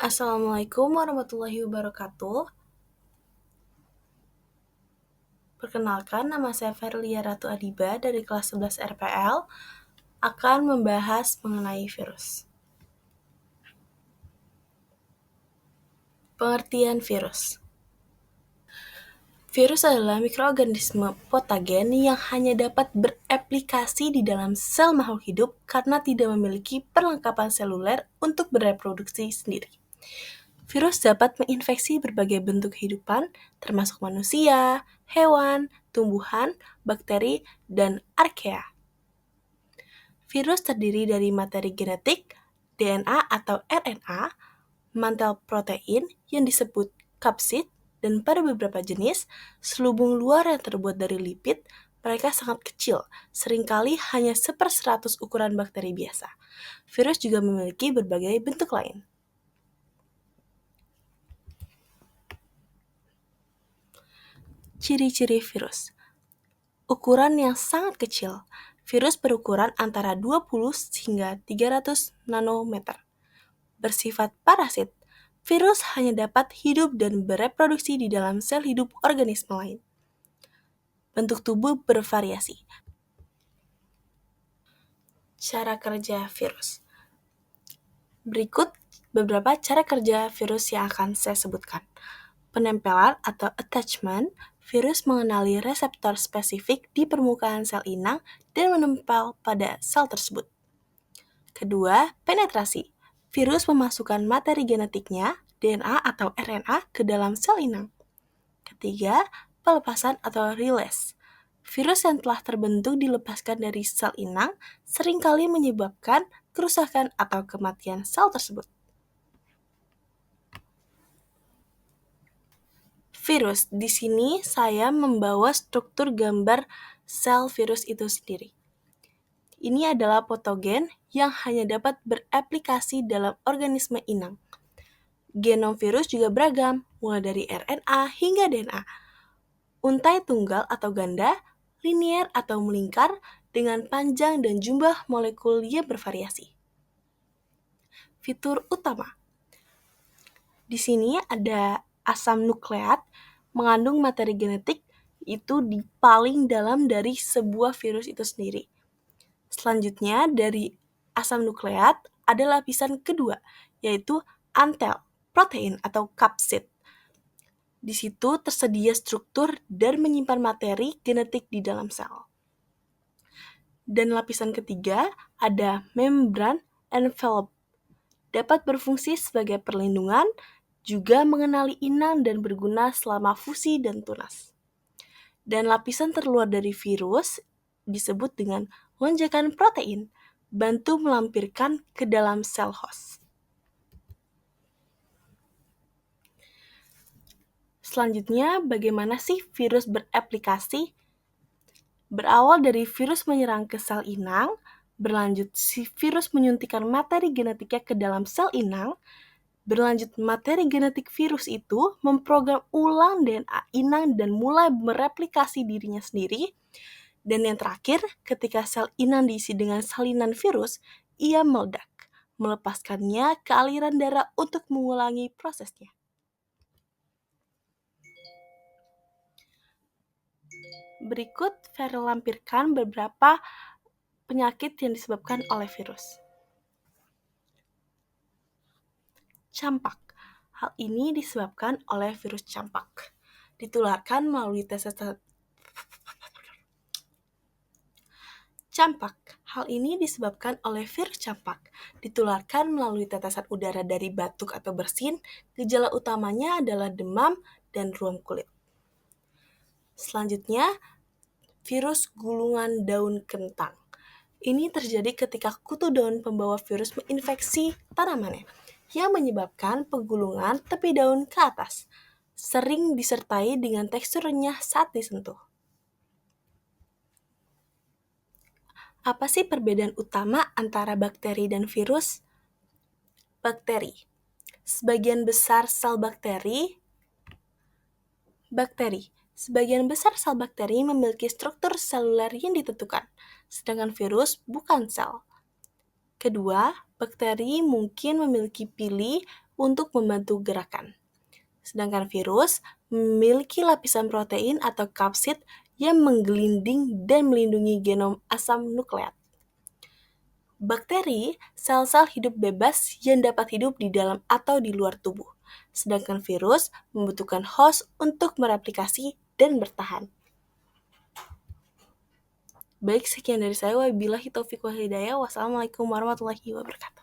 Assalamualaikum warahmatullahi wabarakatuh. Perkenalkan, nama saya Ferlia Ratu Adiba dari kelas 11 RPL akan membahas mengenai virus. Pengertian virus. Virus adalah mikroorganisme patogen yang hanya dapat bereplikasi di dalam sel makhluk hidup karena tidak memiliki perlengkapan seluler untuk bereproduksi sendiri. Virus dapat menginfeksi berbagai bentuk kehidupan, termasuk manusia, hewan, tumbuhan, bakteri, dan archaea. Virus terdiri dari materi genetik, DNA atau RNA, mantel protein yang disebut kapsid, dan pada beberapa jenis, selubung luar yang terbuat dari lipid. Mereka sangat kecil, seringkali hanya 1/100 ukuran bakteri biasa. Virus juga memiliki berbagai bentuk lain. Ciri-ciri virus. Ukuran yang sangat kecil. Virus berukuran antara 20 hingga 300 nanometer. Bersifat parasit. Virus hanya dapat hidup dan bereproduksi di dalam sel hidup organisme lain. Bentuk tubuh bervariasi. Cara kerja virus. Berikut beberapa cara kerja virus yang akan saya sebutkan. Penempelan atau attachment. Virus mengenali reseptor spesifik di permukaan sel inang dan menempel pada sel tersebut. Kedua, penetrasi. Virus memasukkan materi genetiknya, DNA atau RNA, ke dalam sel inang. Ketiga, pelepasan atau release. Virus yang telah terbentuk dilepaskan dari sel inang seringkali menyebabkan kerusakan atau kematian sel tersebut. Virus. Di sini saya membawa struktur gambar sel virus itu sendiri. Ini adalah patogen yang hanya dapat bereplikasi dalam organisme inang. Genom virus juga beragam, mulai dari RNA hingga DNA. Untai tunggal atau ganda, linier atau melingkar, dengan panjang dan jumlah molekul yang bervariasi. Fitur utama. Di sini ada asam nukleat mengandung materi genetik itu di paling dalam dari sebuah virus itu sendiri. Selanjutnya, dari asam nukleat ada lapisan kedua, yaitu antel, protein atau kapsid. Di situ tersedia struktur dan menyimpan materi genetik di dalam sel. Dan lapisan ketiga ada membran envelope. Dapat berfungsi sebagai perlindungan, juga mengenali inang dan berguna selama fusi dan tunas. Dan lapisan terluar dari virus disebut dengan lonjakan protein, bantu melampirkan ke dalam sel host. Selanjutnya, bagaimana sih virus bereplikasi? Berawal dari virus menyerang ke sel inang, berlanjut si virus menyuntikkan materi genetiknya ke dalam sel inang, berlanjut materi genetik virus itu memprogram ulang DNA inang dan mulai mereplikasi dirinya sendiri. Dan yang terakhir, ketika sel inang diisi dengan salinan virus, ia meledak, melepaskannya ke aliran darah untuk mengulangi prosesnya. Berikut Ferry lampirkan beberapa penyakit yang disebabkan oleh virus. Campak. Hal ini disebabkan oleh virus campak. Ditularkan melalui tetesan campak. Hal ini disebabkan oleh virus campak. Ditularkan melalui tetesan udara dari batuk atau bersin. Gejala utamanya adalah demam dan ruam kulit. Selanjutnya, virus gulungan daun kentang. Ini terjadi ketika kutu daun pembawa virus menginfeksi tanamannya, yang menyebabkan penggulungan tepi daun ke atas, sering disertai dengan tekstur renyah saat disentuh. Apa sih perbedaan utama antara bakteri dan virus? Bakteri. Sebagian besar sel bakteri. Sebagian besar sel bakteri memiliki struktur seluler yang ditentukan, sedangkan virus bukan sel. Kedua, Bakteri mungkin memiliki pili untuk membantu gerakan, sedangkan virus memiliki lapisan protein atau kapsid yang menggelinding dan melindungi genom asam nukleat. Bakteri, sel-sel hidup bebas yang dapat hidup di dalam atau di luar tubuh, sedangkan virus membutuhkan host untuk mereplikasi dan bertahan. Baik, sekian dari saya. Wabillahi taufiq wal hidayah. Wassalamualaikum warahmatullahi wabarakatuh.